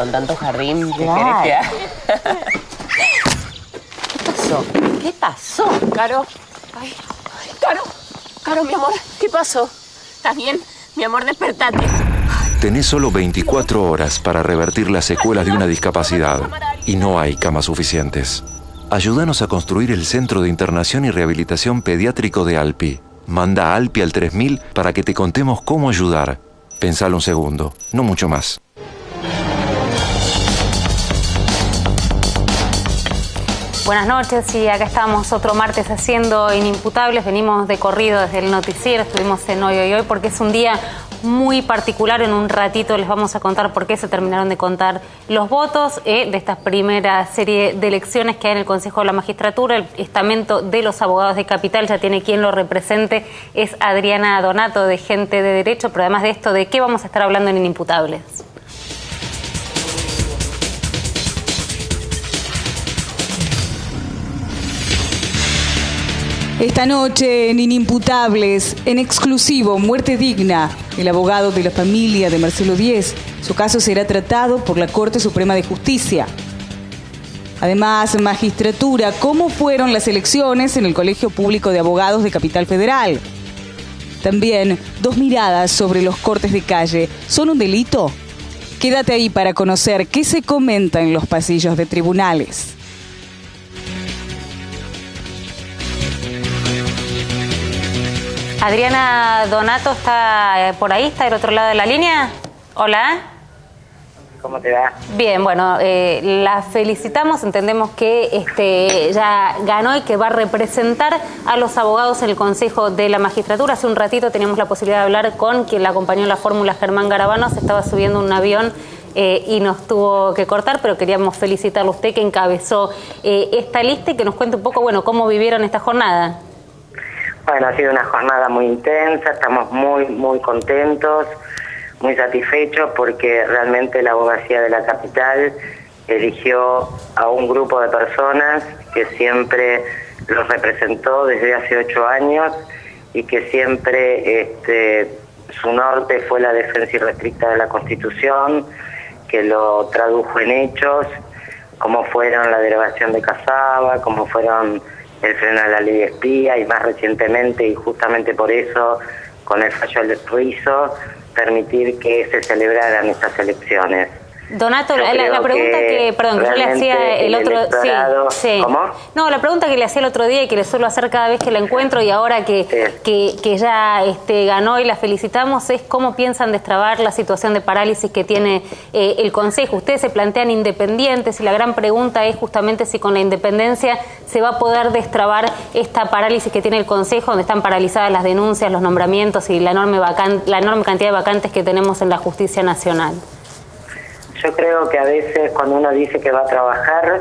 con tanto jardín. ¿Qué Claro. querés que haga? ¿Qué pasó? ¿Qué pasó? Caro. Ay, Caro, mi amor, ¿qué pasó? ¿Estás bien? Mi amor, despertate. Tenés solo 24 horas para revertir las secuelas de una discapacidad y no hay camas suficientes. Ayúdanos a construir el Centro de Internación y Rehabilitación Pediátrico de Alpi. Manda a Alpi al 3000 para que te contemos cómo ayudar. Pensalo un segundo, no mucho más. Buenas noches, y acá estamos otro martes haciendo Inimputables. Venimos de corrido desde el noticiero, estuvimos en Hoy porque es un día muy particular. En un ratito les vamos a contar por qué se terminaron de contar los votos de esta primera serie de elecciones que hay en el Consejo de la Magistratura. El estamento de los abogados de Capital ya tiene quien lo represente, es Adriana Donato, de Gente de Derecho. Pero además de esto, ¿de qué vamos a estar hablando en Inimputables? Esta noche en Inimputables, en exclusivo, Muerte Digna, el abogado de la familia de Marcelo Díez. Su caso será tratado por la Corte Suprema de Justicia. Además, magistratura, ¿cómo fueron las elecciones en el Colegio Público de Abogados de Capital Federal? También, dos miradas sobre los cortes de calle. ¿Son un delito? Quédate ahí para conocer qué se comenta en los pasillos de tribunales. Adriana Donato está por ahí, está del otro lado de la línea. Hola. ¿Cómo te va? Bien, bueno, la felicitamos, entendemos que ya ganó y que va a representar a los abogados en el Consejo de la Magistratura. Hace un ratito teníamos la posibilidad de hablar con quien la acompañó en la fórmula, Germán Garabano. Se estaba subiendo un avión y nos tuvo que cortar, pero queríamos felicitarlo a usted, que encabezó esta lista, y que nos cuente un poco, bueno, cómo vivieron esta jornada. Bueno, ha sido una jornada muy intensa, estamos muy contentos, muy satisfechos, porque realmente la abogacía de la capital eligió a un grupo de personas que siempre los representó desde hace 8 años y que siempre su norte fue la defensa irrestricta de la Constitución, que lo tradujo en hechos, como fueron la derogación de Casaba, como fueron el freno a la ley de espía, y más recientemente, y justamente por eso, con el fallo del Ruizo, permitir que se celebraran estas elecciones. Donato, la pregunta que yo le hacía el otro día. Sí. ¿Cómo? No, la pregunta que le hacía el otro día y que le suelo hacer cada vez que la encuentro, y ahora que ya ganó y la felicitamos, es cómo piensan destrabar la situación de parálisis que tiene el Consejo. Ustedes se plantean independientes, y la gran pregunta es justamente si con la independencia se va a poder destrabar esta parálisis que tiene el Consejo, donde están paralizadas las denuncias, los nombramientos y la enorme cantidad de vacantes que tenemos en la justicia nacional. Yo creo que a veces cuando uno dice que va a trabajar,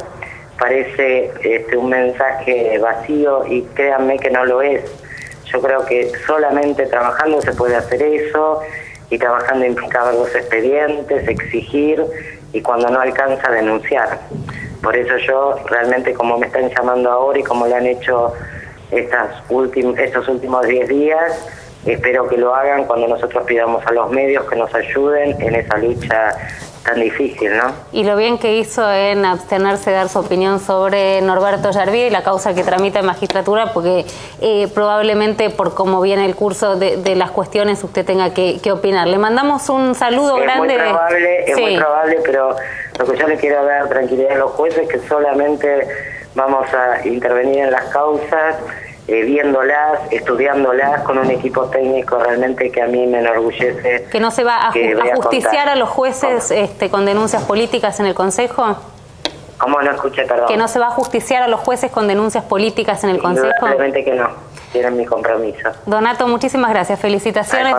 parece un mensaje vacío, y créanme que no lo es. Yo creo que solamente trabajando se puede hacer eso, y trabajando implica ver los expedientes, exigir, y cuando no alcanza, denunciar. Por eso yo realmente, como me están llamando ahora y como lo han hecho estos últimos 10 días, espero que lo hagan cuando nosotros pidamos a los medios que nos ayuden en esa lucha tan difícil, ¿no? Y lo bien que hizo en abstenerse de dar su opinión sobre Norberto Yarví y la causa que tramita en magistratura, porque probablemente por cómo viene el curso de las cuestiones usted tenga que opinar. Le mandamos un saludo grande. Es muy probable, pero lo que yo le quiero dar tranquilidad a los jueces es que solamente vamos a intervenir en las causas, viéndolas, estudiándolas con un equipo técnico realmente que a mí me enorgullece. ¿Que no se va a justiciar a los jueces con denuncias políticas en el Consejo? ¿Cómo? No escuché, perdón. ¿Que no se va a justiciar a los jueces con denuncias políticas en el Consejo? Indudablemente que no. Tienen mi compromiso. Donato, muchísimas gracias. Felicitaciones,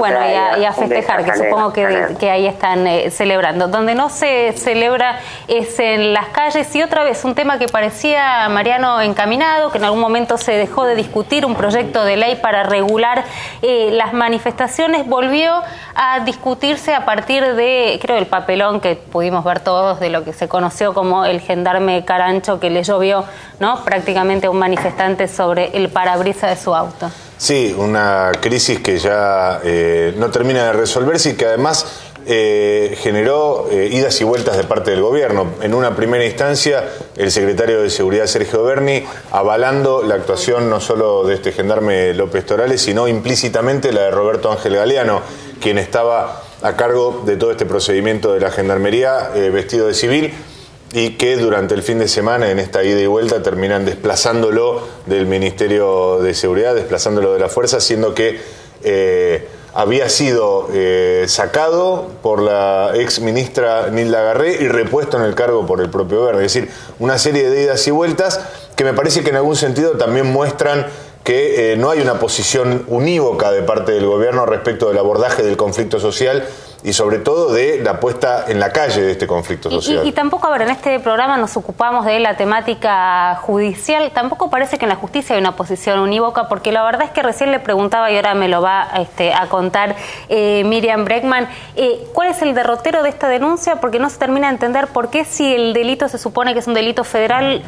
y a festejar, que supongo que ahí están celebrando. Donde no se celebra es en las calles, y otra vez un tema que parecía, Mariano, encaminado, que en algún momento se dejó de discutir, un proyecto de ley para regular las manifestaciones, volvió a discutirse a partir de, creo, el papelón que pudimos ver todos de lo que se conoció como el gendarme Carancho, que le llovió, ¿no?, prácticamente a un manifestante sobre el parabrisas de su auto. Sí, una crisis que ya no termina de resolverse, y que además generó idas y vueltas de parte del gobierno. En una primera instancia, el secretario de Seguridad, Sergio Berni, avalando la actuación no solo de este gendarme López Torales, sino implícitamente la de Roberto Ángel Galeano, quien estaba a cargo de todo este procedimiento de la Gendarmería vestido de civil, y que durante el fin de semana, en esta ida y vuelta, terminan desplazándolo del Ministerio de Seguridad, desplazándolo de la Fuerza, siendo que había sido sacado por la ex ministra Nilda Garré y repuesto en el cargo por el propio Berni. Es decir, una serie de idas y vueltas que me parece que en algún sentido también muestran que no hay una posición unívoca de parte del gobierno respecto del abordaje del conflicto social y sobre todo de la puesta en la calle de este conflicto social. Y tampoco, a ver, en este programa nos ocupamos de la temática judicial, tampoco parece que en la justicia hay una posición unívoca, porque la verdad es que recién le preguntaba, y ahora me lo va a contar Miriam Bregman, ¿cuál es el derrotero de esta denuncia? Porque no se termina de entender por qué, si el delito se supone que es un delito federal,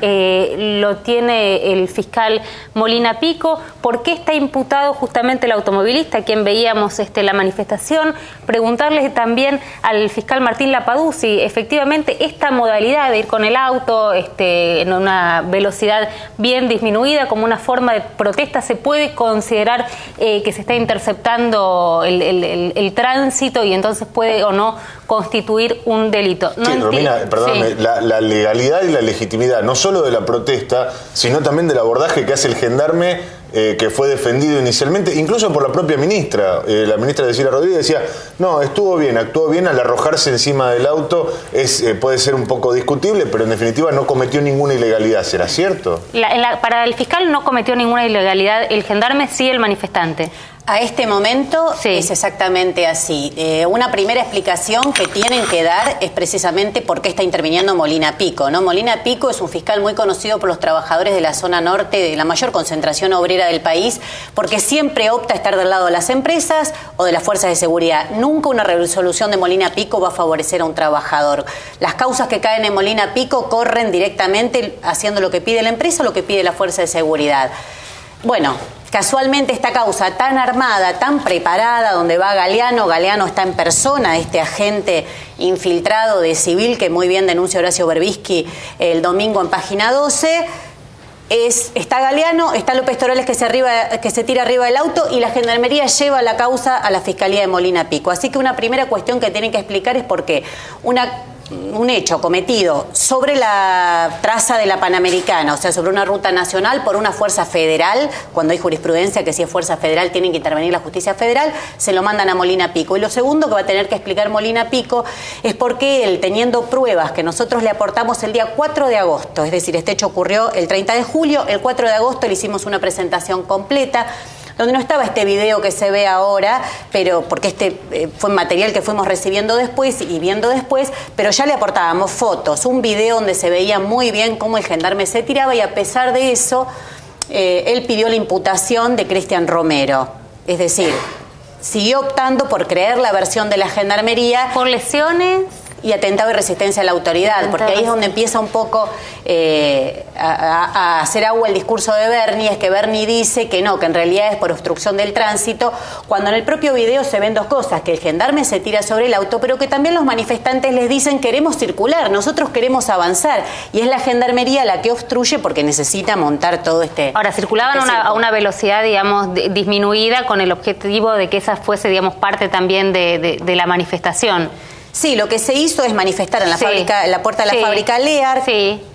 lo tiene el fiscal Molina Pico, por qué está imputado justamente el automovilista, a quien veíamos la manifestación, preguntarle también al fiscal Martín Lapaduzzi, efectivamente esta modalidad de ir con el auto en una velocidad bien disminuida como una forma de protesta, ¿se puede considerar que se está interceptando el tránsito y entonces puede o no constituir un delito? No, sí, Romina, perdóname, sí. La legalidad y la legitimidad, no solo de la protesta, sino también del abordaje que hace el gendarme, que fue defendido inicialmente, incluso por la propia ministra. La ministra Cecilia Rodríguez decía, no, actuó bien al arrojarse encima del auto, puede ser un poco discutible, pero en definitiva no cometió ninguna ilegalidad. ¿Será cierto? Para el fiscal no cometió ninguna ilegalidad, el gendarme sí, el manifestante. A este momento sí. Es exactamente así. Una primera explicación que tienen que dar es precisamente por qué está interviniendo Molina Pico, ¿no? Molina Pico es un fiscal muy conocido por los trabajadores de la zona norte, de la mayor concentración obrera del país, porque siempre opta a estar del lado de las empresas o de las fuerzas de seguridad. Nunca una resolución de Molina Pico va a favorecer a un trabajador. Las causas que caen en Molina Pico corren directamente haciendo lo que pide la empresa o lo que pide la fuerza de seguridad. Bueno, casualmente esta causa tan armada, tan preparada, donde va Galeano está en persona, este agente infiltrado de civil que muy bien denuncia Horacio Berbisky el domingo en Página 12, está Galeano, está López Torales que se tira arriba del auto y la Gendarmería lleva la causa a la Fiscalía de Molina Pico. Así que una primera cuestión que tienen que explicar es por qué un hecho cometido sobre la traza de la Panamericana, o sea, sobre una ruta nacional por una fuerza federal, cuando hay jurisprudencia que si es fuerza federal tienen que intervenir la justicia federal, se lo mandan a Molina Pico. Y lo segundo que va a tener que explicar Molina Pico es por qué él, teniendo pruebas que nosotros le aportamos el día 4 de agosto, es decir, este hecho ocurrió el 30 de julio, el 4 de agosto le hicimos una presentación completa, donde no estaba este video que se ve ahora, pero porque fue material que fuimos recibiendo después y viendo después, pero ya le aportábamos fotos, un video donde se veía muy bien cómo el gendarme se tiraba y a pesar de eso, él pidió la imputación de Cristian Romero. Es decir, siguió optando por creer la versión de la Gendarmería. ¿Por lesiones? Y atentado y resistencia a la autoridad, porque ahí es donde empieza un poco a hacer agua el discurso de Berni, es que Berni dice que no, que en realidad es por obstrucción del tránsito, cuando en el propio video se ven dos cosas, que el gendarme se tira sobre el auto, pero que también los manifestantes les dicen queremos circular, nosotros queremos avanzar, y es la Gendarmería la que obstruye porque necesita montar todo Ahora, circulaban a una velocidad, digamos, disminuida con el objetivo de que esa fuese, digamos, parte también de la manifestación. Sí, lo que se hizo es manifestar en la fábrica, en la puerta de la fábrica Lear,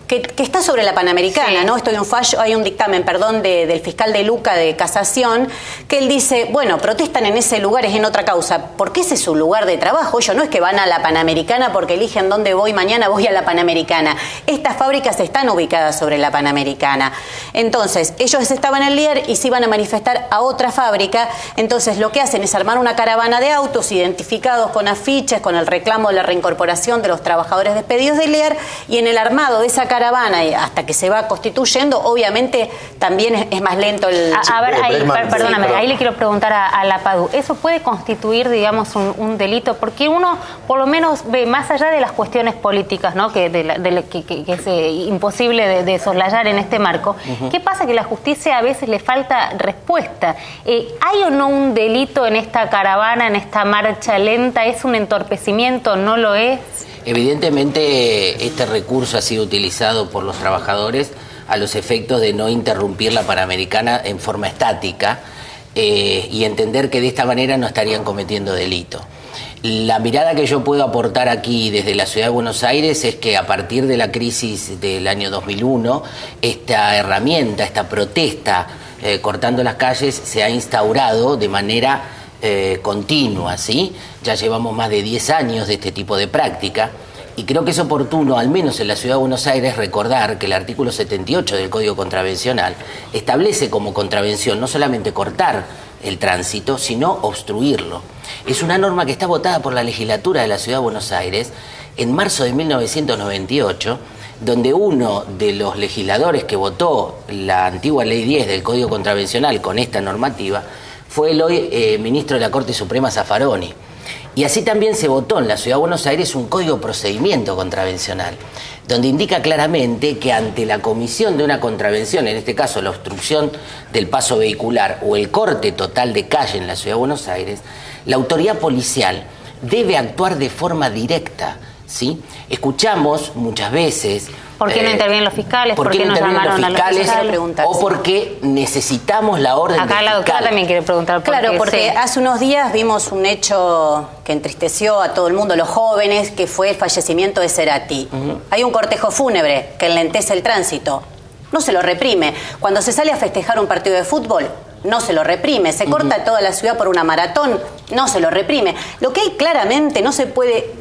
que está sobre la Panamericana, ¿no? Esto hay un dictamen, del fiscal de Luca de casación, que él dice, bueno, protestan en ese lugar, es en otra causa, porque ese es su lugar de trabajo. Ellos no es que van a la Panamericana porque eligen dónde voy mañana, voy a la Panamericana. Estas fábricas están ubicadas sobre la Panamericana. Entonces, ellos estaban en Lear y se iban a manifestar a otra fábrica, entonces lo que hacen es armar una caravana de autos identificados con afiches, con el reclamo de la reincorporación de los trabajadores despedidos de Lear, y en el armado de esa caravana caravana hasta que se va constituyendo, obviamente también es más lento el... A ver, ahí, perdóname, sí, ahí le quiero preguntar a la PADU, ¿eso puede constituir, digamos, un delito? Porque uno, por lo menos, ve más allá de las cuestiones políticas, ¿no? Que es imposible de soslayar en este marco. ¿Qué pasa? Que la justicia a veces le falta respuesta. ¿Hay o no un delito en esta caravana, en esta marcha lenta? ¿Es un entorpecimiento? ¿No lo es? Evidentemente, este recurso ha sido utilizado por los trabajadores a los efectos de no interrumpir la Panamericana en forma estática y entender que de esta manera no estarían cometiendo delito. La mirada que yo puedo aportar aquí desde la Ciudad de Buenos Aires es que a partir de la crisis del año 2001, esta herramienta, esta protesta cortando las calles se ha instaurado de manera continua, ¿sí? Ya llevamos más de 10 años de este tipo de práctica y creo que es oportuno, al menos en la Ciudad de Buenos Aires, recordar que el artículo 78 del Código Contravencional establece como contravención no solamente cortar el tránsito, sino obstruirlo. Es una norma que está votada por la legislatura de la Ciudad de Buenos Aires en marzo de 1998, donde uno de los legisladores que votó la antigua Ley 10 del Código Contravencional con esta normativa fue el hoy ministro de la Corte Suprema, Zaffaroni. Y así también se votó en la Ciudad de Buenos Aires un código de procedimiento contravencional, donde indica claramente que ante la comisión de una contravención, en este caso la obstrucción del paso vehicular o el corte total de calle en la Ciudad de Buenos Aires, la autoridad policial debe actuar de forma directa, ¿sí? Escuchamos muchas veces... ¿Por qué no intervienen los fiscales? ¿Por qué no llamaron a los fiscales? O porque necesitamos la orden Acá la doctora también quiere preguntar por qué. Claro, porque hace unos días vimos un hecho que entristeció a todo el mundo, los jóvenes, que fue el fallecimiento de Cerati. Hay un cortejo fúnebre que enlentece el tránsito. No se lo reprime. Cuando se sale a festejar un partido de fútbol, no se lo reprime. Se corta toda la ciudad por una maratón, no se lo reprime. Lo que hay claramente no se puede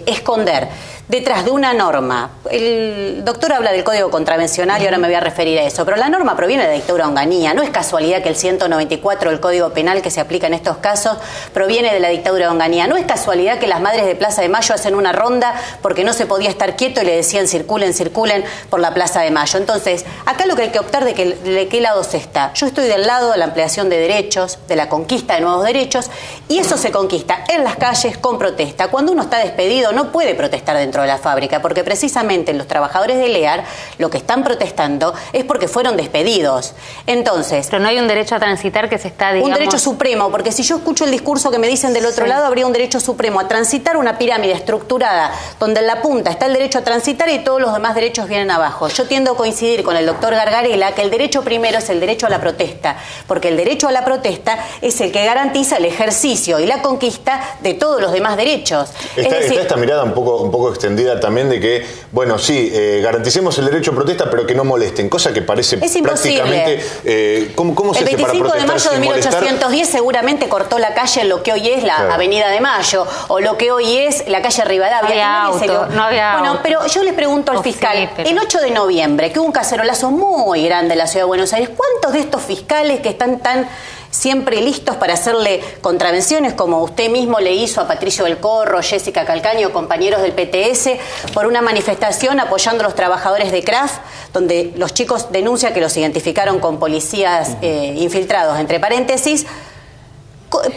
esconder detrás de una norma. El doctor habla del Código Contravencional y ahora me voy a referir a eso, pero la norma proviene de la dictadura de Onganía. No es casualidad que el 194 del Código Penal que se aplica en estos casos proviene de la dictadura de Onganía. No es casualidad que las madres de Plaza de Mayo hacen una ronda porque no se podía estar quieto y le decían circulen, circulen por la Plaza de Mayo. Entonces, acá lo que hay que optar de qué lado se está. Yo estoy del lado de la ampliación de derechos, de la conquista de nuevos derechos, y eso se conquista en las calles con protesta. Cuando uno está despedido no puede protestar dentro de la fábrica, porque precisamente los trabajadores de LEAR lo que están protestando es porque fueron despedidos. Entonces... Pero no hay un derecho a transitar que se está, digamos... Un derecho supremo, porque si yo escucho el discurso que me dicen del otro lado, habría un derecho supremo a transitar una pirámide estructurada donde en la punta está el derecho a transitar y todos los demás derechos vienen abajo. Yo tiendo a coincidir con el doctor Gargarella que el derecho primero es el derecho a la protesta, porque el derecho a la protesta es el que garantiza el ejercicio y la conquista de todos los demás derechos. Está esta mirada un poco extendida también de que, bueno, sí, garanticemos el derecho a protesta, pero que no molesten, cosa que parece es prácticamente... ¿Cómo se hace para protestar? El 25 de mayo de 1810 seguramente cortó la calle en lo que hoy es la Avenida de Mayo, o lo que hoy es la calle Rivadavia. No había bueno, pero yo le pregunto al fiscal, el 8 de noviembre, que hubo un cacerolazo muy grande en la Ciudad de Buenos Aires, ¿cuántos de estos fiscales que están tan siempre listos para hacerle contravenciones, como usted mismo le hizo a Patricio del Corro, Jessica Calcaño, compañeros del PTS, por una manifestación apoyando a los trabajadores de Kraft, donde los chicos denuncian que los identificaron con policías infiltrados, entre paréntesis?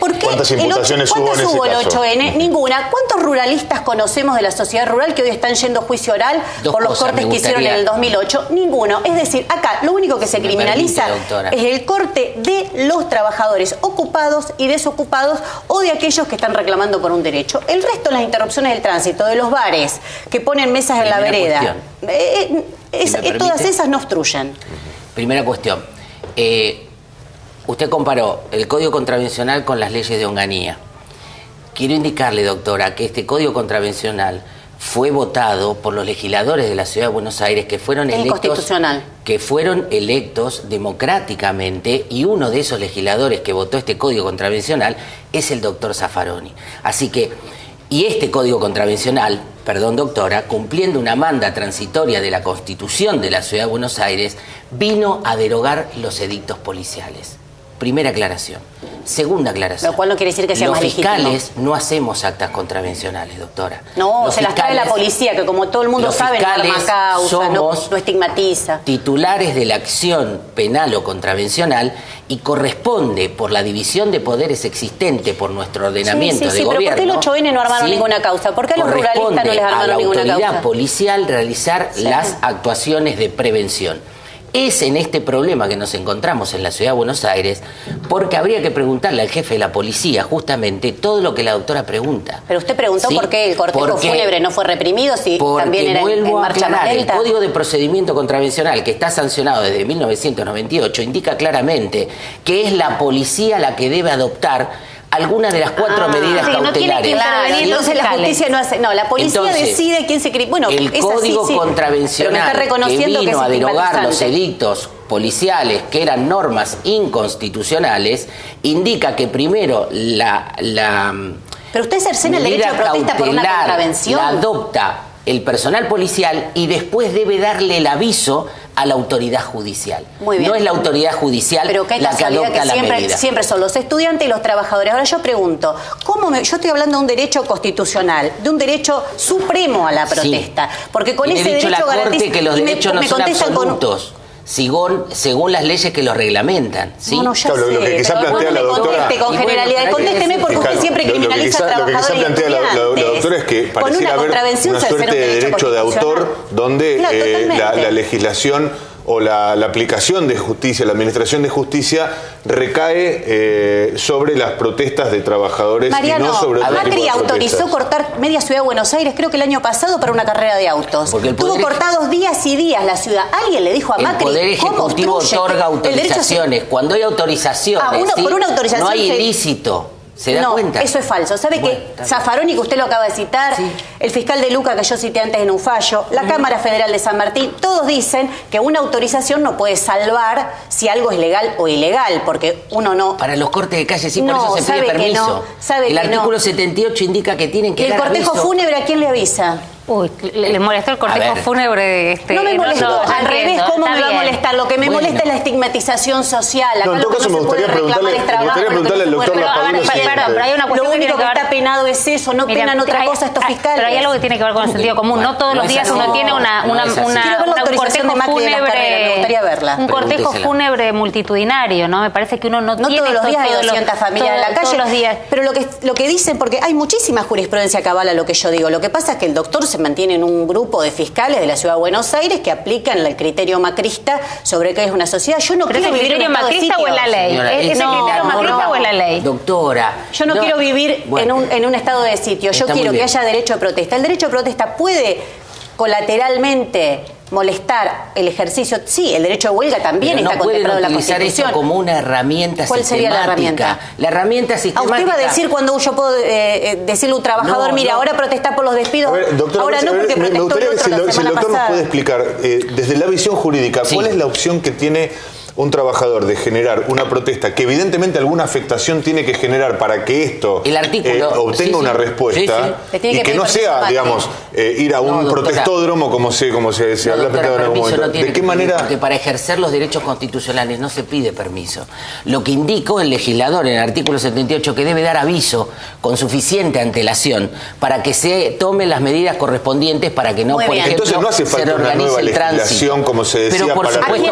¿Por qué? ¿Cuántas imputaciones hubo en ese el caso? 8N? Ninguna. ¿Cuántos ruralistas conocemos de la sociedad rural que hoy están yendo a juicio oral por los cortes que hicieron en el 2008? Ninguno. Es decir, acá lo único que se criminaliza es el corte de los trabajadores ocupados y desocupados o de aquellos que están reclamando por un derecho. El resto, las interrupciones del tránsito, de los bares que ponen mesas en la vereda, todas esas no obstruyen. Primera cuestión. Usted comparó el Código Contravencional con las leyes de Onganía. Quiero indicarle, doctora, que este Código Contravencional fue votado por los legisladores de la Ciudad de Buenos Aires que fueron electos democráticamente, y uno de esos legisladores que votó este Código Contravencional es el doctor Zaffaroni. Así que, y este Código Contravencional, perdón doctora, cumpliendo una manda transitoria de la Constitución de la Ciudad de Buenos Aires, vino a derogar los edictos policiales. Primera aclaración. Segunda aclaración. Lo cual no quiere decir que sea más legítimo. Los fiscales no hacemos actas contravencionales, doctora. No, los se las trae la policía, que como todo el mundo sabe, no arma causa, no estigmatiza. Titulares de la acción penal o contravencional y corresponde por la división de poderes existente por nuestro ordenamiento de gobierno. Pero ¿por qué los 8N no armaron ninguna causa? ¿Por qué a los ruralistas no les armaron ninguna causa? A la autoridad policial realizar las actuaciones de prevención. Es en este problema que nos encontramos en la Ciudad de Buenos Aires, porque habría que preguntarle al jefe de la policía justamente todo lo que la doctora pregunta. Pero usted preguntó por qué el cortejo fúnebre no fue reprimido, si también era en marcha más lenta. El Código de Procedimiento Contravencional, que está sancionado desde 1998, indica claramente que es la policía la que debe adoptar algunas de las 4 medidas cautelares. Entonces la justicia no hace. No, la policía decide quién se criminaliza. Bueno, el Código Contravencional que vino a derogar los edictos policiales, que eran normas inconstitucionales, indica que primero pero usted cercena el derecho de protesta por una contravención. La adopta el personal policial y después debe darle el aviso a la autoridad judicial. Muy bien. No es la autoridad judicial la que adopta la medida. Siempre son los estudiantes y los trabajadores. Ahora yo pregunto, yo estoy hablando de un derecho constitucional, de un derecho supremo a la protesta, porque con ese derecho la Corte que los derechos no son absolutos. Según las leyes que los reglamentan. ¿sí? No, ya sé, lo que quizá plantea la doctora... con generalidad, contésteme porque usted siempre criminaliza a trabajadores y estudiantes. Lo que quizá plantea la doctora es que pareciera haber una suerte de derecho de autor donde la legislación o la aplicación de justicia, la administración de justicia recae sobre las protestas de trabajadores y no sobre otro tipo de Macri autorizó cortar media ciudad de Buenos Aires, creo que el año pasado, para una carrera de autos. Tuvo cortados días y días la ciudad. Alguien le dijo a Macri, el Poder Ejecutivo otorga autorizaciones. Cuando hay autorizaciones, por una autorización no hay ilícito. ¿Se da cuenta? Eso es falso. ¿Sabe que Zaffaroni, que usted lo acaba de citar, el fiscal de Luca que yo cité antes en un fallo, la Cámara Federal de San Martín, todos dicen que una autorización no puede salvar si algo es legal o ilegal, porque uno no... Para los cortes de calle sí, por eso se pide permiso. El artículo 78 indica que tienen que dar aviso. ¿Y el cortejo fúnebre a quién le avisa? Uy, le molestó el cortejo fúnebre. No me molestó, al revés, ¿cómo me va a molestar? Lo que me molesta es la estigmatización social. Acá en todo caso me gustaría preguntarle al doctor Lapadino. Pero hay una cuestión lo único que está penado es eso, no penan otra cosa estos fiscales. Pero hay algo que tiene que ver con el sentido común. No todos los días uno tiene un cortejo fúnebre. Me gustaría verla. Un cortejo fúnebre multitudinario, ¿no? Me parece que uno no tiene... No todos los días hay 200 familias en la calle. Todos los días. Pero lo que dicen, porque hay muchísima jurisprudencia que avala lo que yo digo. Lo que pasa es que el doctor se mantiene en un grupo de fiscales de la Ciudad de Buenos Aires que aplican el criterio macrista sobre qué es una sociedad. Yo no quiero vivir en un estado de sitio. ¿Es el criterio macrista o en la ley? ¿Es el criterio macrista o en la ley? Doctora. Yo no quiero vivir en un estado de sitio. Yo quiero que haya derecho de protesta. El derecho de protesta puede colateralmente molestar el ejercicio. Sí, el derecho de huelga también está contemplado en la Constitución. Utilizar esto como una herramienta ¿Cuál sería la herramienta? La herramienta sistemática. ¿A usted va a decir cuando yo puedo decirle a un trabajador, mira, ahora protestar por los despidos? Doctor, ahora no, porque me gustaría que si el doctor nos puede explicar, desde la visión jurídica, ¿cuál es la opción que tiene un trabajador de generar una protesta que evidentemente alguna afectación tiene que generar para que esto obtenga una respuesta y que no sea, digamos, ir a un protestódromo como se habla planteado en algún momento? ¿De qué manera? Porque para ejercer los derechos constitucionales no se pide permiso. Lo que indicó el legislador en el artículo 78 que debe dar aviso con suficiente antelación para que se tomen las medidas correspondientes para que no, por ejemplo, entonces no hace falta una nueva legislación, como se decía. Pero por supuesto,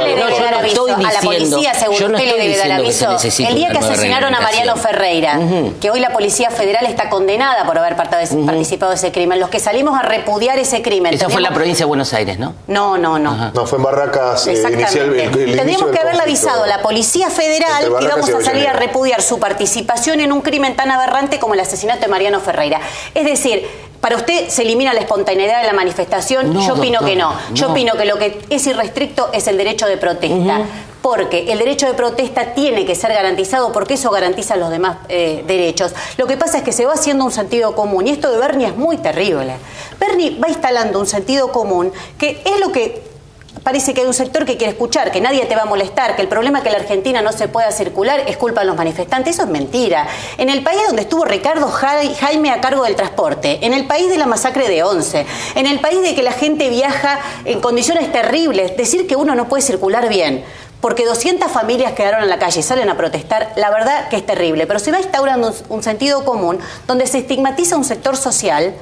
a la policía, según usted, le debe dar aviso. El día que asesinaron a Mariano Ferreira, que hoy la Policía Federal está condenada por haber participado de ese crimen, los que salimos a repudiar ese crimen... Eso fue en la provincia de Buenos Aires, ¿no? No. No, fue en Barracas. Tendríamos que haberle avisado a la Policía Federal que íbamos a salir a repudiar su participación en un crimen tan aberrante como el asesinato de Mariano Ferreira. Es decir, para usted se elimina la espontaneidad de la manifestación. Yo opino que no. Yo opino que lo que es irrestricto es el derecho de protesta. Porque el derecho de protesta tiene que ser garantizado, porque eso garantiza los demás derechos. Lo que pasa es que se va haciendo un sentido común, y esto de Bernie es muy terrible. Bernie va instalando un sentido común que es lo que parece que hay un sector que quiere escuchar, que nadie te va a molestar, que el problema que la Argentina no se pueda circular es culpa de los manifestantes. Eso es mentira. En el país donde estuvo Ricardo Jaime a cargo del transporte, en el país de la masacre de Once, en el país de que la gente viaja en condiciones terribles, decir que uno no puede circular bien porque 200 familias quedaron en la calle y salen a protestar, la verdad que es terrible. Pero se va instaurando un sentido común donde se estigmatiza un sector social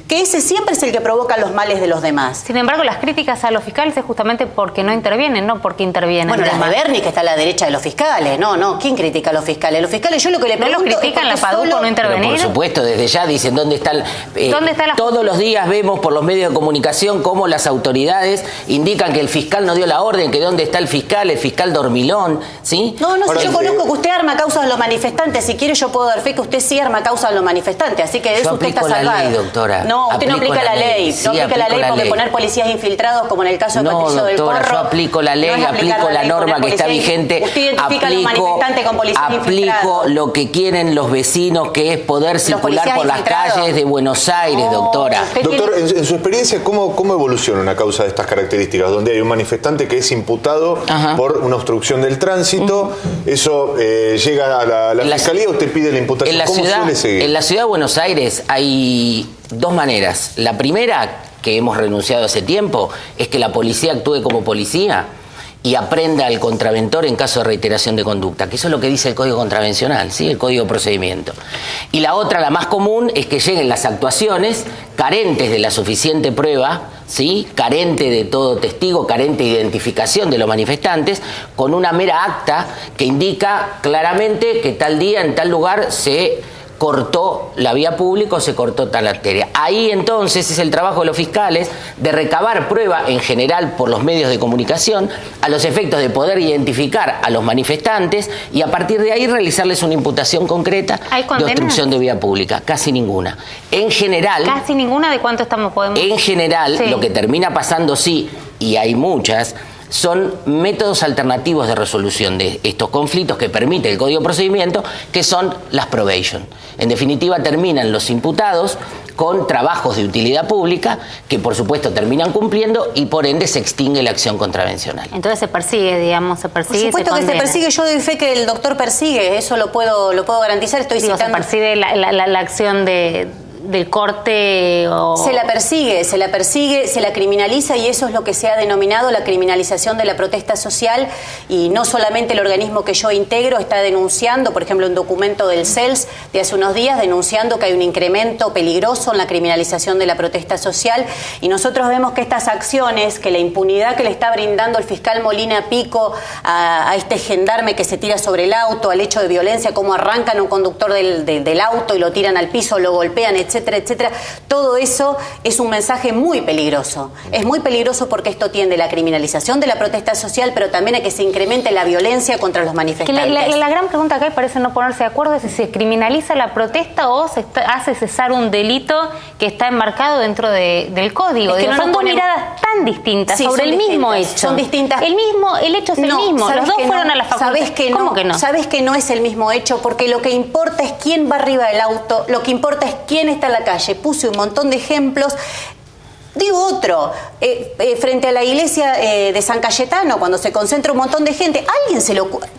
que ese siempre es el que provoca los males de los demás. Sin embargo, las críticas a los fiscales es justamente porque no intervienen, no porque intervienen. Bueno, las de Berni, que está a la derecha de los fiscales. No, ¿quién critica a los fiscales? Los fiscales, yo lo que le pregunto... ¿No los critican la PADU por no intervenir? Pero por supuesto, desde ya dicen dónde está todos los días vemos por los medios de comunicación cómo las autoridades indican que el fiscal no dio la orden, que dónde está el fiscal dormilón, ¿sí? No, ahora, yo conozco que usted arma causas a los manifestantes. Si quiere yo puedo dar fe que usted sí arma causas a los manifestantes, así que de eso usted está salvado. Yo aplico la ley, doctora. No, usted no aplica la ley. Sí, no aplica la ley porque poner policías infiltrados, como en el caso de Patricio del Corro. Yo aplico la ley, aplico la norma que está vigente. Usted identifica a los manifestantes con policías infiltrados. Aplico lo que quieren los vecinos, que es poder circular por las calles de Buenos Aires, doctora. Doctor, en su experiencia, ¿cómo evoluciona una causa de estas características? Donde hay un manifestante que es imputado por una obstrucción del tránsito, eso llega a la fiscalía, usted pide la imputación. ¿Cómo suele seguir? En la ciudad de Buenos Aires hay dos maneras. La primera, que hemos renunciado hace tiempo, es que la policía actúe como policía y aprenda al contraventor en caso de reiteración de conducta, que eso es lo que dice el Código Contravencional, ¿sí? El Código de Procedimiento. Y la otra, la más común, es que lleguen las actuaciones carentes de la suficiente prueba, ¿sí? Carente de todo testigo, carente de identificación de los manifestantes, con una mera acta que indica claramente que tal día, en tal lugar, se cortó la vía pública o se cortó tal arteria. Ahí entonces es el trabajo de los fiscales de recabar prueba, en general por los medios de comunicación, a los efectos de poder identificar a los manifestantes y a partir de ahí realizarles una imputación concreta de obstrucción de vía pública. Casi ninguna. En general... ¿Casi ninguna? ¿De cuánto podemos...? En general, lo que termina pasando, sí, y hay muchas, son métodos alternativos de resolución de estos conflictos que permite el Código de Procedimiento, que son las probation. En definitiva, terminan los imputados con trabajos de utilidad pública que, por supuesto, terminan cumpliendo y, por ende, se extingue la acción contravencional. Entonces se persigue, digamos, se persigue. Por supuesto que se persigue. Yo doy fe que el doctor persigue, eso lo puedo garantizar. Estoy citando. Se persigue la acción del corte o... Se la persigue, se la criminaliza y eso es lo que se ha denominado la criminalización de la protesta social y no solamente el organismo que yo integro está denunciando, por ejemplo, un documento del CELS de hace unos días denunciando que hay un incremento peligroso en la criminalización de la protesta social y nosotros vemos que estas acciones, que la impunidad que le está brindando el fiscal Molina Pico a este gendarme que se tira sobre el auto, al hecho de violencia, cómo arrancan a un conductor del auto y lo tiran al piso, lo golpean, etcétera, etcétera. Todo eso es un mensaje muy peligroso. Es muy peligroso porque esto tiende a la criminalización de la protesta social, pero también a que se incremente la violencia contra los manifestantes. La gran pregunta acá, y parece no ponerse de acuerdo, es si se criminaliza la protesta o se hace cesar un delito que está enmarcado dentro del código. Es que son dos miradas tan distintas sobre el mismo hecho. Son distintas. El hecho es el mismo. Los dos fueron a la facultad. ¿Sabés que no? ¿Cómo que no? Sabés que no es el mismo hecho porque lo que importa es quién va arriba del auto, lo que importa es quién está en la calle. Puse un montón de ejemplos. Digo otro, frente a la iglesia de San Cayetano, cuando se concentra un montón de gente, alguien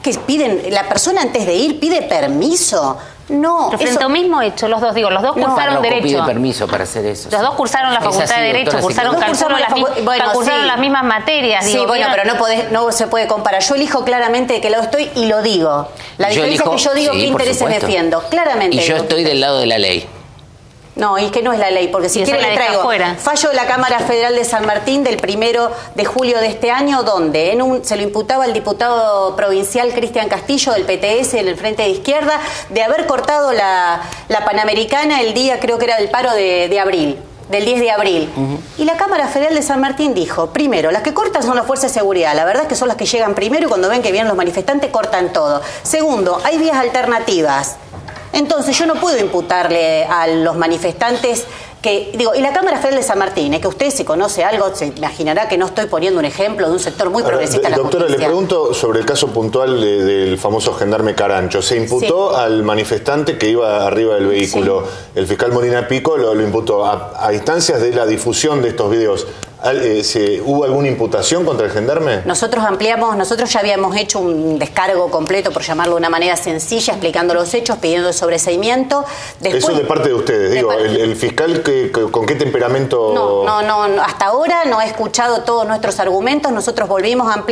que piden, la persona antes de ir pide permiso. No. Pero frente a un mismo hecho, los dos cursaron Derecho. Pide permiso para hacer eso. Los dos cursaron la facultad de Derecho, cursaron las mismas materias. Sí, bueno, pero no se puede comparar. Yo elijo claramente de qué lado estoy y lo digo. La diferencia es que yo digo qué intereses defiendo. Claramente. Y yo estoy del lado de la ley. No, y es que no es la ley, porque si quiere le traigo fallo de la Cámara Federal de San Martín del 1 de julio de este año, donde se lo imputaba al diputado provincial Cristian Castillo del PTS en el Frente de Izquierda de haber cortado la Panamericana el día, creo que era del paro de abril. Del 10 de abril. Y la Cámara Federal de San Martín dijo, primero, las que cortan son las fuerzas de seguridad, la verdad es que son las que llegan primero y cuando ven que vienen los manifestantes cortan todo. Segundo, hay vías alternativas. Entonces yo no puedo imputarle a los manifestantes y la Cámara Federal de San Martín, que usted si conoce algo, se imaginará que no estoy poniendo un ejemplo de un sector muy progresista de la doctora, justicia. le pregunto sobre el caso puntual del famoso gendarme Carancho. Se imputó al manifestante que iba arriba del vehículo. El fiscal Molina Pico lo imputó a instancias de la difusión de estos videos. ¿Hubo alguna imputación contra el gendarme? Nosotros ya habíamos hecho un descargo completo, por llamarlo de una manera sencilla, explicando los hechos, pidiendo el sobreseimiento. Después, eso de parte de ustedes, digo, el fiscal ¿con qué temperamento? No, hasta ahora no he escuchado todos nuestros argumentos. Nosotros volvimos a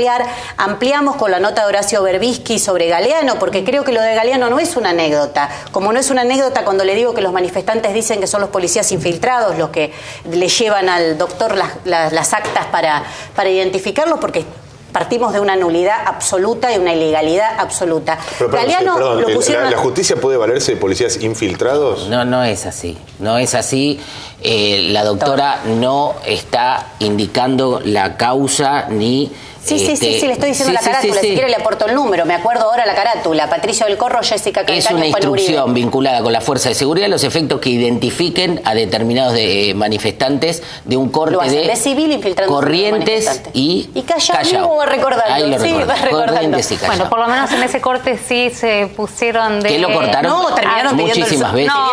ampliamos con la nota de Horacio Berbisky sobre Galeano, porque creo que lo de Galeano no es una anécdota. Como no es una anécdota cuando le digo que los manifestantes dicen que son los policías infiltrados los que le llevan al doctor las actas para identificarlos, porque partimos de una nulidad absoluta y una ilegalidad absoluta. Pero, Galeano lo pusieron... ¿La justicia puede valerse de policías infiltrados? No es así. No es así. La doctora no está indicando la causa ni... Sí, le estoy diciendo la carátula, si quiere le aporto el número, me acuerdo ahora la carátula, Patricio del Corro, Jessica Calcaño, es una instrucción vinculada con la fuerza de seguridad, los efectos que identifiquen a determinados manifestantes de un corte de civil infiltrando Corrientes y Callao. Va recordando. Ahí lo recuerdo. Corrientes y Callao. Bueno, por lo menos en ese corte sí se pusieron de... ¿Qué lo cortaron? No, terminaron muchísimas veces. No,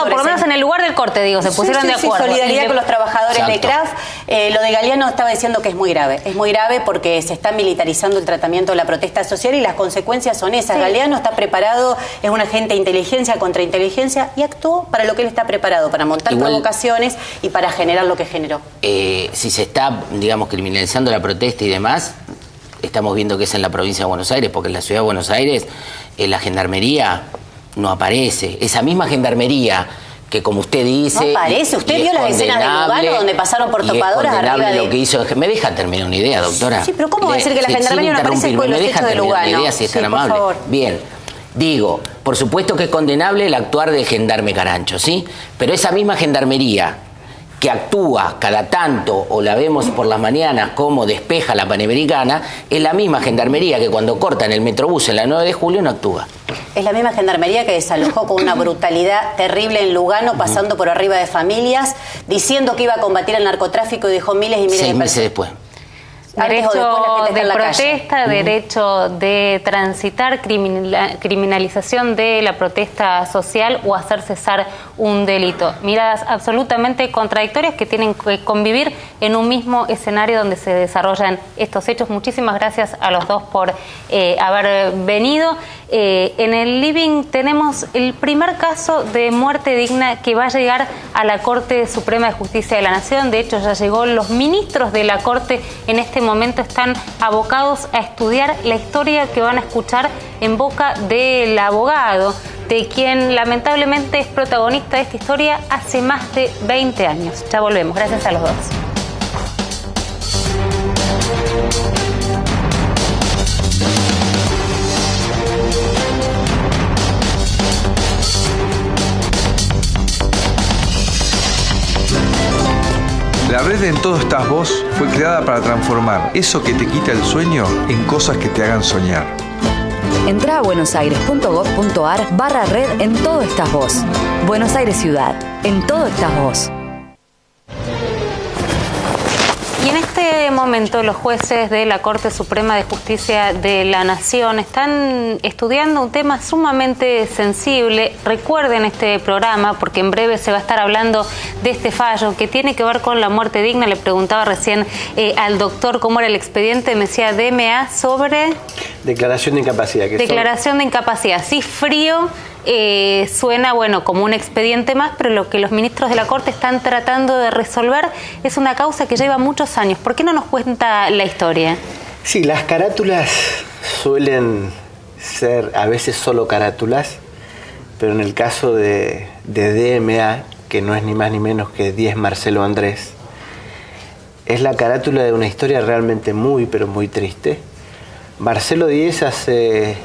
por lo menos en el lugar del corte, digo, se pusieron de acuerdo. Solidaridad con los trabajadores de CRAF. Lo de Galeano estaba diciendo que es muy grave porque se está militarizando el tratamiento de la protesta social y las consecuencias son esas. Sí. Galeano está preparado, es un agente de inteligencia contra inteligencia y actuó para lo que él está preparado, para montar provocaciones y para generar lo que generó. Si se está, digamos, criminalizando la protesta y demás, estamos viendo que es en la provincia de Buenos Aires, porque en la ciudad de Buenos Aires la gendarmería no aparece. Esa misma gendarmería que, como usted dice... No parece, usted vio las escenas de Lugano donde pasaron por topadoras arriba de... lo que hizo... ¿Me deja terminar una idea, doctora? Sí, pero ¿cómo va a decir que la gendarmería no aparece después de los hechos de Lugano? Una idea, si es tan amable. Por favor. Bien, digo, por supuesto que es condenable el actuar del gendarme Carancho, ¿sí? Pero esa misma gendarmería que actúa cada tanto, o la vemos por las mañanas como despeja la Panamericana, es la misma gendarmería que cuando cortan el Metrobús en la 9 de julio no actúa. Es la misma gendarmería que desalojó con una brutalidad terrible en Lugano, pasando por arriba de familias, diciendo que iba a combatir el narcotráfico y dejó miles y miles de personas. 6 meses después. Derecho de protesta, derecho de transitar, criminalización de la protesta social o hacer cesar un delito. Miradas absolutamente contradictorias que tienen que convivir en un mismo escenario donde se desarrollan estos hechos. Muchísimas gracias a los dos por haber venido. En el living tenemos el primer caso de muerte digna que va a llegar a la Corte Suprema de Justicia de la Nación. De hecho, ya llegó. Los ministros de la Corte en este momento están abocados a estudiar la historia que van a escuchar en boca del abogado, de quien lamentablemente es protagonista de esta historia hace más de 20 años. Ya volvemos. Gracias a los dos. La red En Todo Estás Vos fue creada para transformar eso que te quita el sueño en cosas que te hagan soñar. Entrá a buenosaires.gov.ar/red En Todo Estás Vos. Buenos Aires Ciudad. En Todo Estás Vos. Y en este momento los jueces de la Corte Suprema de Justicia de la Nación están estudiando un tema sumamente sensible. Recuerden este programa porque en breve se va a estar hablando de este fallo que tiene que ver con la muerte digna. Le preguntaba recién al doctor cómo era el expediente, me decía DMA sobre... Declaración de incapacidad. Declaración de incapacidad, sí, frío. Suena, bueno, como un expediente más, pero lo que los ministros de la Corte están tratando de resolver es una causa que lleva muchos años. ¿Por qué no nos cuenta la historia? Sí, las carátulas suelen ser a veces solo carátulas, pero en el caso de DMA, que no es ni más ni menos que 10 Marcelo Andrés, es la carátula de una historia realmente muy, pero muy triste. Marcelo Díez hace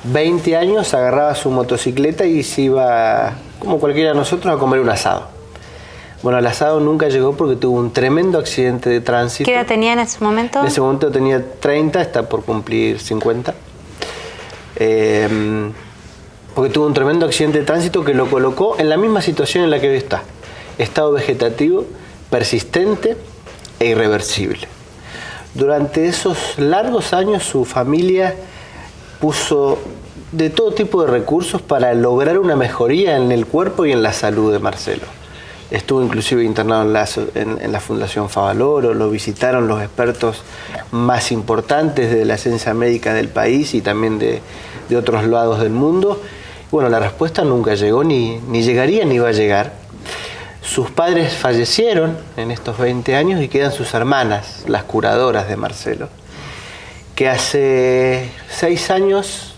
20 años agarraba su motocicleta y se iba, como cualquiera de nosotros, a comer un asado. Bueno, el asado nunca llegó porque tuvo un tremendo accidente de tránsito. ¿Qué edad tenía en ese momento? En ese momento tenía 30, está por cumplir 50. Porque tuvo un tremendo accidente de tránsito que lo colocó en la misma situación en la que hoy está. Estado vegetativo, persistente e irreversible. Durante esos largos años su familia puso de todo tipo de recursos para lograr una mejoría en el cuerpo y en la salud de Marcelo. estuvo inclusive internado en la Fundación Favaloro, lo visitaron los expertos más importantes de la ciencia médica del país y también de otros lados del mundo. Bueno, la respuesta nunca llegó, ni llegaría ni va a llegar. Sus padres fallecieron en estos 20 años y quedan sus hermanas, las curadoras de Marcelo, que hace 6 años,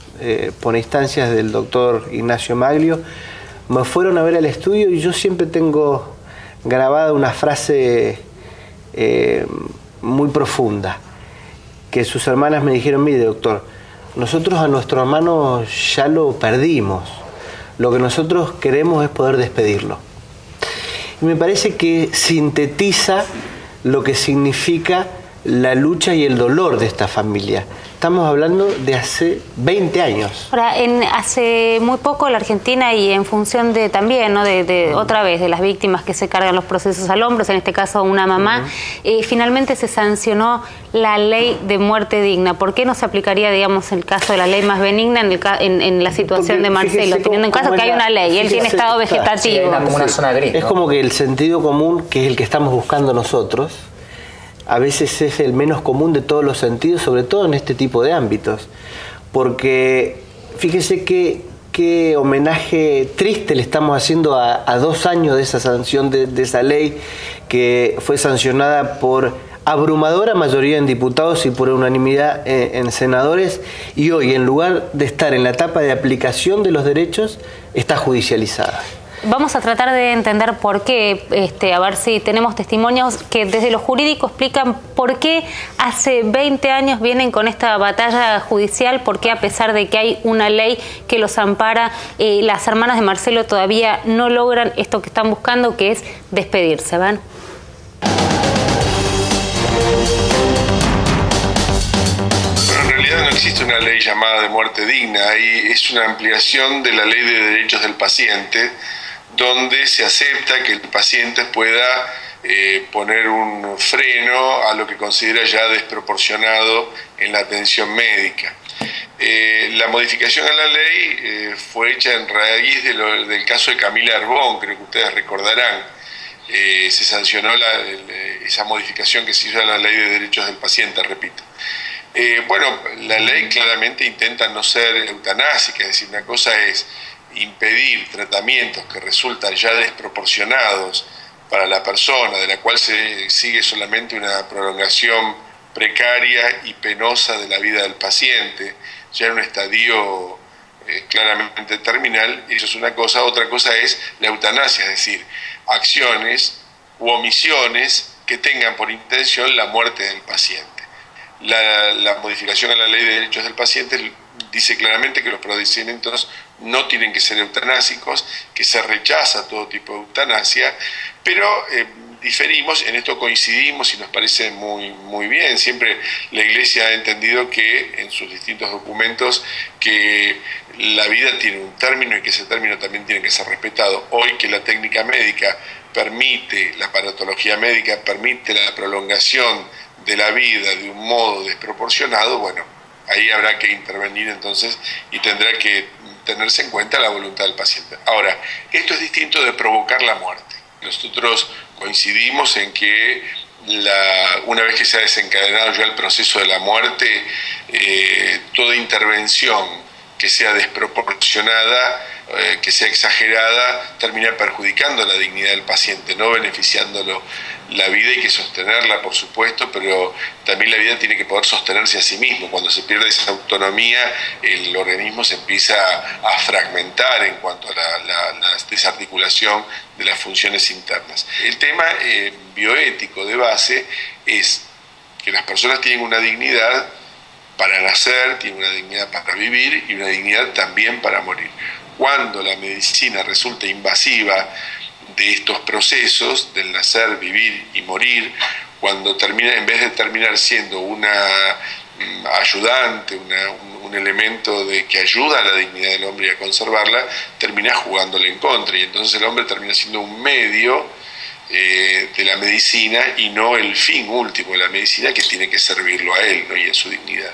por instancias del doctor Ignacio Maglio, me fueron a ver al estudio y yo siempre tengo grabada una frase muy profunda, que sus hermanas me dijeron: mire, doctor, nosotros a nuestro hermano ya lo perdimos, lo que nosotros queremos es poder despedirlo. Y me parece que sintetiza lo que significa la lucha y el dolor de esta familia. Estamos hablando de hace 20 años. Ahora, hace muy poco la Argentina, y en función de también, ¿no? de otra vez, de las víctimas que se cargan los procesos al hombro, en este caso una mamá, finalmente se sancionó la ley de muerte digna. ¿Por qué no se aplicaría, digamos, el caso de la ley más benigna en la situación de Marcelo, teniendo en caso que hay una ley, él tiene estado vegetativo? Claro, como una zona gris, ¿no? Es como que el sentido común, que es el que estamos buscando nosotros, a veces es el menos común de todos los sentidos, sobre todo en este tipo de ámbitos. Porque fíjese qué homenaje triste le estamos haciendo a 2 años de esa sanción de esa ley, que fue sancionada por abrumadora mayoría en diputados y por unanimidad en senadores, y hoy, en lugar de estar en la etapa de aplicación de los derechos, está judicializada. Vamos a tratar de entender por qué, a ver si tenemos testimonios que desde lo jurídico explican por qué hace 20 años vienen con esta batalla judicial, por qué a pesar de que hay una ley que los ampara, las hermanas de Marcelo todavía no logran esto que están buscando, que es despedirse. ¿Van? En realidad no existe una ley llamada de muerte digna, y es una ampliación de la Ley de Derechos del Paciente, donde se acepta que el paciente pueda poner un freno a lo que considera ya desproporcionado en la atención médica. La modificación a la ley fue hecha en raíz del caso de Camila Arbón, creo que ustedes recordarán. Se sancionó esa modificación que se hizo a la Ley de Derechos del Paciente, repito. Bueno, la ley claramente intenta no ser eutanásica, es decir, una cosa es impedir tratamientos que resultan ya desproporcionados para la persona, de la cual se sigue solamente una prolongación precaria y penosa de la vida del paciente, ya en un estadio claramente terminal. Eso es una cosa. Otra cosa es la eutanasia, es decir, acciones u omisiones que tengan por intención la muerte del paciente. La modificación a la Ley de Derechos del Paciente dice claramente que los procedimientos no tienen que ser eutanásicos, que se rechaza todo tipo de eutanasia, pero diferimos, en esto coincidimos y nos parece muy bien. Siempre la Iglesia ha entendido que en sus distintos documentos que la vida tiene un término y que ese término también tiene que ser respetado. Hoy que la técnica médica permite, la aparatología médica permite la prolongación de la vida de un modo desproporcionado, bueno, ahí habrá que intervenir entonces y tendrá que tenerse en cuenta la voluntad del paciente. Ahora, esto es distinto de provocar la muerte. Nosotros coincidimos en que una vez que se ha desencadenado ya el proceso de la muerte, toda intervención que sea desproporcionada, que sea exagerada, termina perjudicando la dignidad del paciente, no beneficiándolo. La vida hay que sostenerla, por supuesto, pero también la vida tiene que poder sostenerse a sí mismo. Cuando se pierde esa autonomía, el organismo se empieza a fragmentar en cuanto a la desarticulación de las funciones internas. El tema bioético de base es que las personas tienen una dignidad para nacer, tienen una dignidad para vivir y una dignidad también para morir. Cuando la medicina resulta invasiva de estos procesos del nacer, vivir y morir, cuando termina, en vez de terminar siendo una ayudante, un elemento que ayuda a la dignidad del hombre y a conservarla, termina jugándole en contra, y entonces el hombre termina siendo un medio de la medicina y no el fin último de la medicina, que tiene que servirlo a él, ¿no? Y a su dignidad.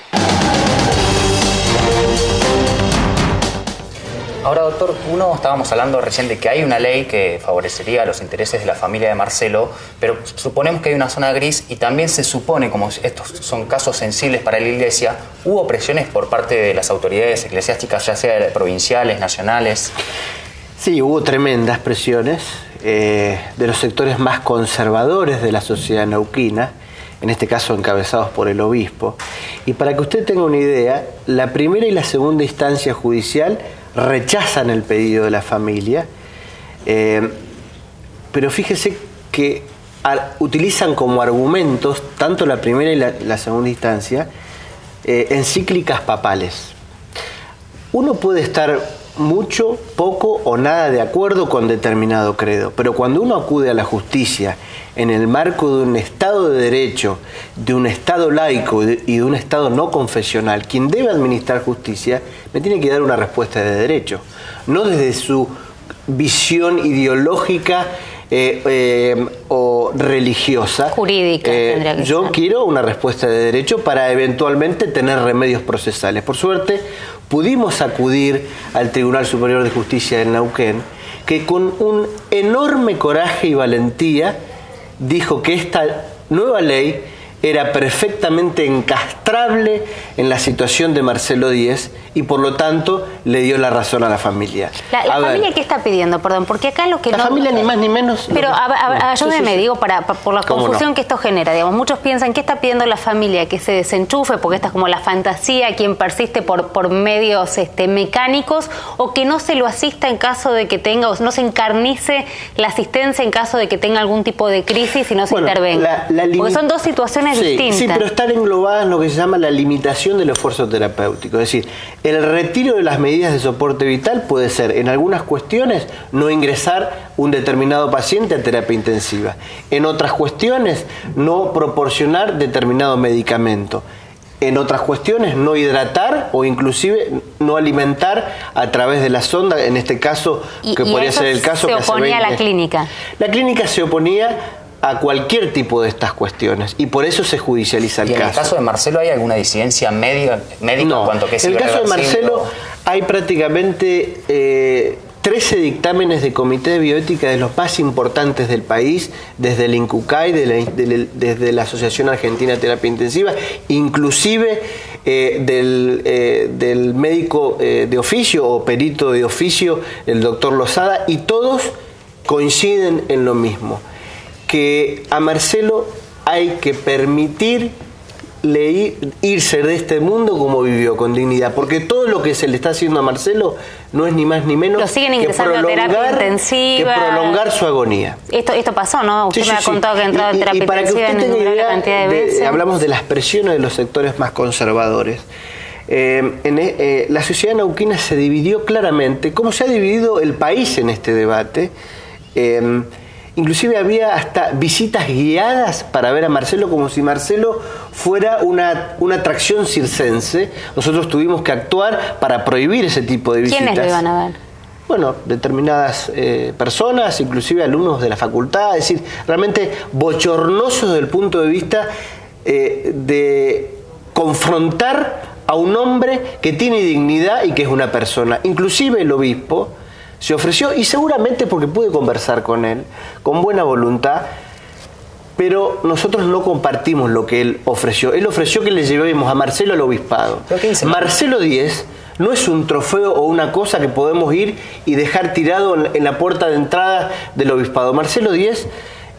Ahora, doctor, estábamos hablando recién de que hay una ley que favorecería los intereses de la familia de Marcelo, pero suponemos que hay una zona gris y también se supone, como estos son casos sensibles para la Iglesia, hubo presiones por parte de las autoridades eclesiásticas, ya sea provinciales, nacionales. Sí, hubo tremendas presiones de los sectores más conservadores de la sociedad neuquina, en este caso encabezados por el obispo. Y para que usted tenga una idea, la primera y la segunda instancia judicial rechazan el pedido de la familia, pero fíjese que utilizan como argumentos, tanto la primera y la segunda instancia, encíclicas papales. Uno puede estar mucho, poco o nada de acuerdo con determinado credo, pero cuando uno acude a la justicia en el marco de un Estado de Derecho, de un Estado laico y de un Estado no confesional, quien debe administrar justicia me tiene que dar una respuesta de derecho, no desde su visión ideológica o religiosa. Jurídica. Yo quiero una respuesta de derecho para eventualmente tener remedios procesales. Por suerte, pudimos acudir al Tribunal Superior de Justicia de Neuquén, que con un enorme coraje y valentía dijo que esta nueva ley era perfectamente encastrable en la situación de Marcelo Díez y por lo tanto le dio la razón a la familia. ¿La familia qué está pidiendo? Perdón, porque acá lo que la familia ni más ni menos... Pero ayúdeme, digo, por la confusión que esto genera. Digamos, muchos piensan, ¿qué está pidiendo la familia? Que se desenchufe, porque esta es como la fantasía, quien persiste por medios mecánicos, o que no se lo asista en caso de que tenga, o no se encarnice la asistencia en caso de que tenga algún tipo de crisis y no se intervenga. Porque son dos situaciones distintas. Sí, pero están englobadas en lo que se llama la limitación del esfuerzo terapéutico. Es decir, el retiro de las medidas de soporte vital puede ser, en algunas cuestiones, no ingresar un determinado paciente a terapia intensiva. En otras cuestiones, no proporcionar determinado medicamento. En otras cuestiones, no hidratar o inclusive no alimentar a través de la sonda, en este caso, que podría ser el caso que se oponía a la clínica. La clínica se oponía a cualquier tipo de estas cuestiones y por eso se judicializa el caso. ¿Y en el caso de Marcelo hay alguna disidencia médica no, en cuanto a que es en el caso de Marcelo hay prácticamente 13 dictámenes de comité de bioética de los más importantes del país, desde el INCUCAI, desde la Asociación Argentina de Terapia Intensiva, inclusive del médico de oficio o perito de oficio, el doctor Lozada, y todos coinciden en lo mismo, que a Marcelo hay que permitirle irse de este mundo como vivió, con dignidad, porque todo lo que se le está haciendo a Marcelo no es ni más ni menos que prolongar su agonía. Esto pasó, ¿no? Usted me ha contado que ha entrado en terapia intensiva en una cantidad de veces. Hablamos de las presiones de los sectores más conservadores. La sociedad neuquina se dividió claramente, como se ha dividido el país en este debate. Inclusive había hasta visitas guiadas para ver a Marcelo, como si Marcelo fuera una atracción circense. Nosotros tuvimos que actuar para prohibir ese tipo de visitas. ¿Quiénes lo iban a ver? Bueno, determinadas personas, inclusive alumnos de la facultad, es decir, realmente bochornoso desde el punto de vista de confrontar a un hombre que tiene dignidad y que es una persona. Inclusive el obispo se ofreció, y seguramente porque pude conversar con él, con buena voluntad, pero nosotros no compartimos lo que él ofreció. Él ofreció que le llevemos a Marcelo al obispado. Marcelo Díez no es un trofeo o una cosa que podemos ir y dejar tirado en la puerta de entrada del obispado. Marcelo Díez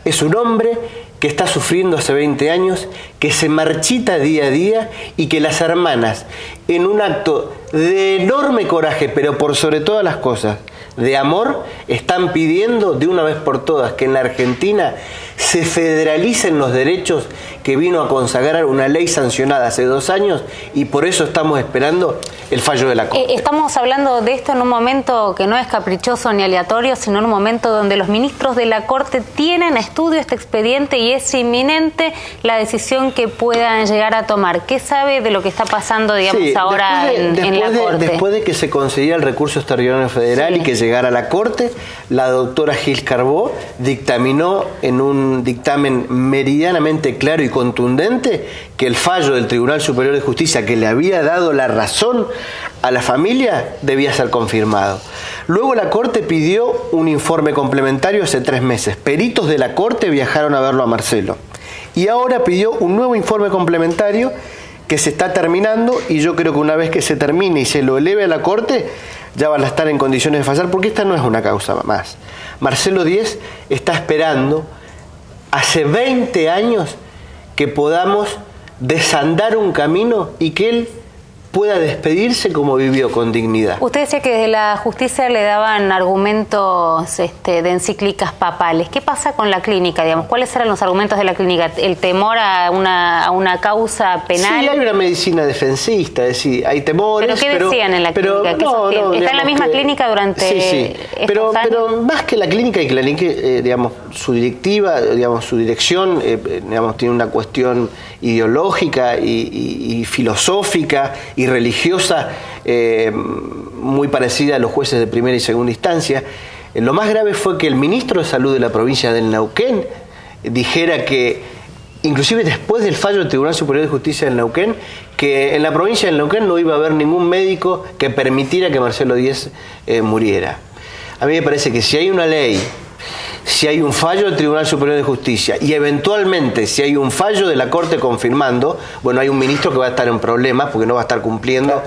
es un hombre que está sufriendo hace 20 años, que se marchita día a día y que las hermanas, en un acto de enorme coraje, pero por sobre todas las cosas, de amor, están pidiendo de una vez por todas que en la Argentina se federalicen los derechos que vino a consagrar una ley sancionada hace 2 años, y por eso estamos esperando el fallo de la Corte. Estamos hablando de esto en un momento que no es caprichoso ni aleatorio, sino en un momento donde los ministros de la Corte tienen a estudio este expediente y es inminente la decisión que puedan llegar a tomar. ¿Qué sabe de lo que está pasando, digamos, ahora en la Corte? Después de que se concediera el recurso extraordinario federal y que llegara a la Corte, la doctora Gil Carbó dictaminó en un dictamen meridianamente claro y contundente que el fallo del Tribunal Superior de Justicia, que le había dado la razón a la familia debía ser confirmado. Luego la Corte pidió un informe complementario hace 3 meses. Peritos de la Corte viajaron a verlo a Marcelo. Y ahora pidió un nuevo informe complementario que se está terminando, y yo creo que una vez que se termine y se lo eleve a la Corte, ya van a estar en condiciones de fallar, porque esta no es una causa más. Marcelo Díez está esperando hace 20 años que podamos desandar un camino y que él pueda despedirse como vivió, con dignidad. Usted decía que desde la justicia le daban argumentos de encíclicas papales. ¿Qué pasa con la clínica, digamos? ¿Cuáles eran los argumentos de la clínica? ¿El temor a una causa penal? Sí, hay una medicina defensista, es decir, hay temores. ¿Pero qué decían en la clínica? ¿Está en la misma clínica durante estos años? Pero más que la clínica, y que la clínica, digamos, su directiva, digamos, su dirección, digamos, tiene una cuestión ideológica y filosófica y religiosa muy parecida a los jueces de primera y segunda instancia. Lo más grave fue que el ministro de Salud de la provincia del Neuquén dijera que, inclusive después del fallo del Tribunal Superior de Justicia del Neuquén, que en la provincia del Neuquén no iba a haber ningún médico que permitiera que Marcelo Díez muriera. A mí me parece que si hay una ley, si hay un fallo del Tribunal Superior de Justicia y eventualmente si hay un fallo de la Corte confirmando, bueno, hay un ministro que va a estar en problemas porque no va a estar cumpliendo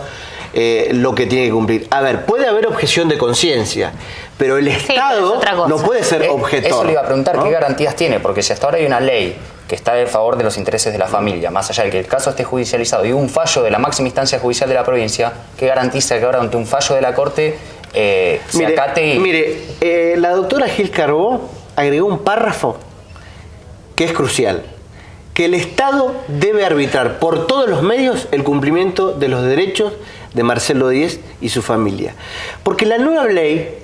lo que tiene que cumplir. A ver, puede haber objeción de conciencia, pero el Estado no puede ser objetor. Eso le iba a preguntar, ¿no? ¿Qué garantías tiene? Porque si hasta ahora hay una ley que está en favor de los intereses de la familia, más allá de que el caso esté judicializado y un fallo de la máxima instancia judicial de la provincia, ¿qué garantiza que ahora ante un fallo de la Corte se acate y... Mire, la doctora Gil Carbó agregó un párrafo que es crucial, que el Estado debe arbitrar por todos los medios el cumplimiento de los derechos de Marcelo Díez y su familia. Porque la nueva ley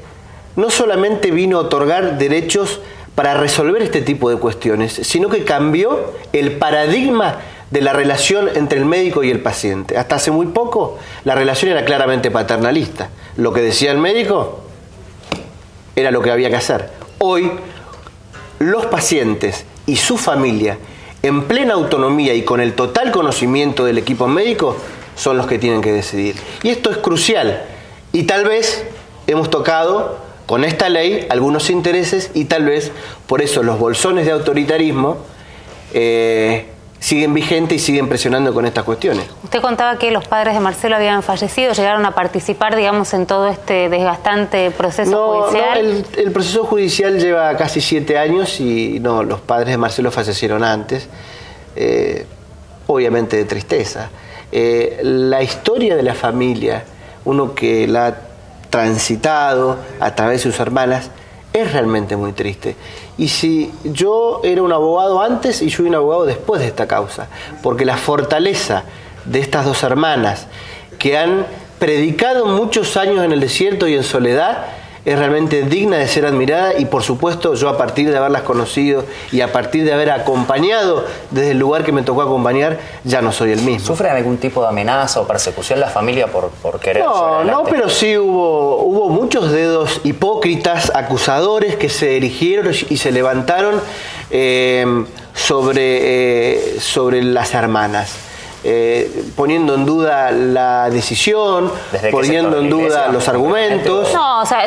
no solamente vino a otorgar derechos para resolver este tipo de cuestiones, sino que cambió el paradigma de la relación entre el médico y el paciente. Hasta hace muy poco la relación era claramente paternalista. Lo que decía el médico era lo que había que hacer. Hoy los pacientes y su familia, en plena autonomía y con el total conocimiento del equipo médico, son los que tienen que decidir. Y esto es crucial. Y tal vez hemos tocado con esta ley algunos intereses y tal vez por eso los bolsones de autoritarismo siguen vigentes y siguen presionando con estas cuestiones. Usted contaba que los padres de Marcelo habían fallecido, llegaron a participar, digamos, en todo este desgastante proceso judicial. No, el proceso judicial lleva casi 7 años y no, los padres de Marcelo fallecieron antes, obviamente de tristeza. La historia de la familia, uno que la ha transitado a través de sus hermanas, es realmente muy triste. Y si yo era un abogado antes y yo soy un abogado después de esta causa, porque la fortaleza de estas dos hermanas que han predicado muchos años en el desierto y en soledad es realmente digna de ser admirada, y por supuesto yo, a partir de haberlas conocido y a partir de haber acompañado desde el lugar que me tocó acompañar, ya no soy el mismo. ¿Sufren algún tipo de amenaza o persecución la familia por querer? No, pero sí hubo muchos dedos hipócritas, acusadores, que se erigieron y se levantaron sobre las hermanas. Poniendo en duda la decisión, poniendo en duda los argumentos. No, o sea,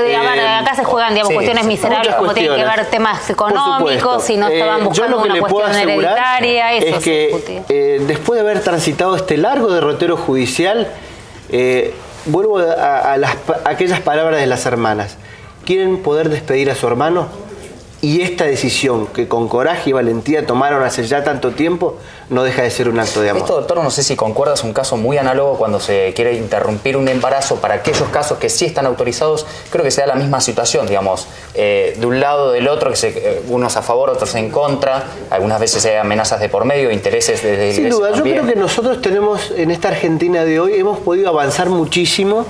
acá se juegan, digamos, cuestiones miserables, como tienen que ver temas económicos, si no estaban buscando una cuestión hereditaria, eso es que después de haber transitado este largo derrotero judicial, vuelvo a aquellas palabras de las hermanas. ¿Quieren poder despedir a su hermano? Y esta decisión que con coraje y valentía tomaron hace ya tanto tiempo no deja de ser un acto de amor. Esto, doctor, no sé si concuerdas, un caso muy análogo cuando se quiere interrumpir un embarazo para aquellos casos que sí están autorizados. Creo que se da la misma situación, digamos, de un lado o del otro, que unos a favor, otros en contra. Algunas veces hay amenazas de por medio, intereses desde la iglesia. Sin duda, también. yo creo que nosotros tenemos, en esta Argentina de hoy, hemos podido avanzar muchísimo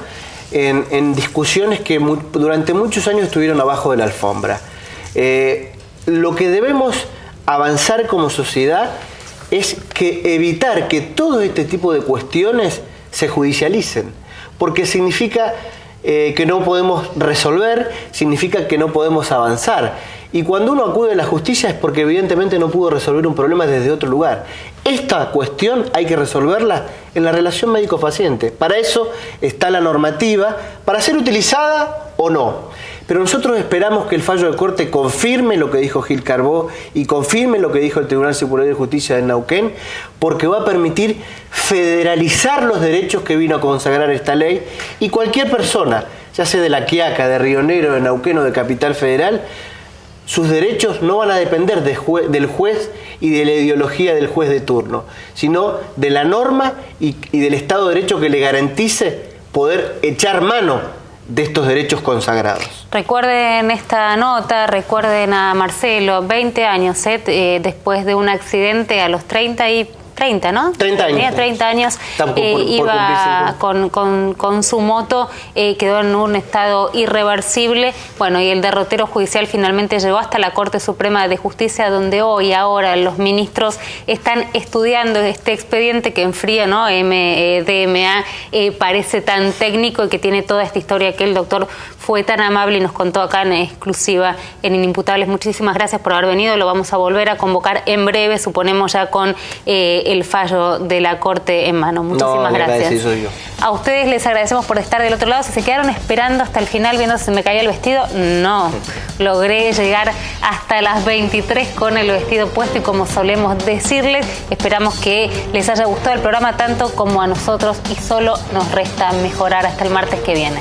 en discusiones que durante muchos años estuvieron abajo de la alfombra. Lo que debemos avanzar como sociedad es que evitar que todo este tipo de cuestiones se judicialicen, porque significa que no podemos resolver, significa que no podemos avanzar. Y cuando uno acude a la justicia es porque evidentemente no pudo resolver un problema desde otro lugar. Esta cuestión hay que resolverla en la relación médico-paciente. Para eso está la normativa, para ser utilizada o no. Pero nosotros esperamos que el fallo de corte confirme lo que dijo Gil Carbó y confirme lo que dijo el Tribunal Superior de Justicia de Neuquén, porque va a permitir federalizar los derechos que vino a consagrar esta ley, y cualquier persona, ya sea de La Quiaca, de Río Negro, de Neuquén o de Capital Federal, sus derechos no van a depender del juez y de la ideología del juez de turno, sino de la norma y del Estado de Derecho que le garantice poder echar mano de estos derechos consagrados. Recuerden esta nota, recuerden a Marcelo, 20 años después de un accidente a los 30, ¿no? 30 años. Tenía 30 años, iba con su moto, quedó en un estado irreversible. Bueno, y el derrotero judicial finalmente llegó hasta la Corte Suprema de Justicia, donde ahora los ministros están estudiando este expediente que enfría, ¿no? DMA parece tan técnico y que tiene toda esta historia que el doctor fue tan amable y nos contó acá en exclusiva en Inimputables. Muchísimas gracias por haber venido. Lo vamos a volver a convocar en breve, suponemos ya con el fallo de la Corte en mano. Muchísimas gracias. Soy yo. A ustedes les agradecemos por estar del otro lado. Si se quedaron esperando hasta el final viendo si se me caía el vestido, no. Logré llegar hasta las 23 con el vestido puesto y como solemos decirles, esperamos que les haya gustado el programa tanto como a nosotros y solo nos resta mejorar hasta el martes que viene.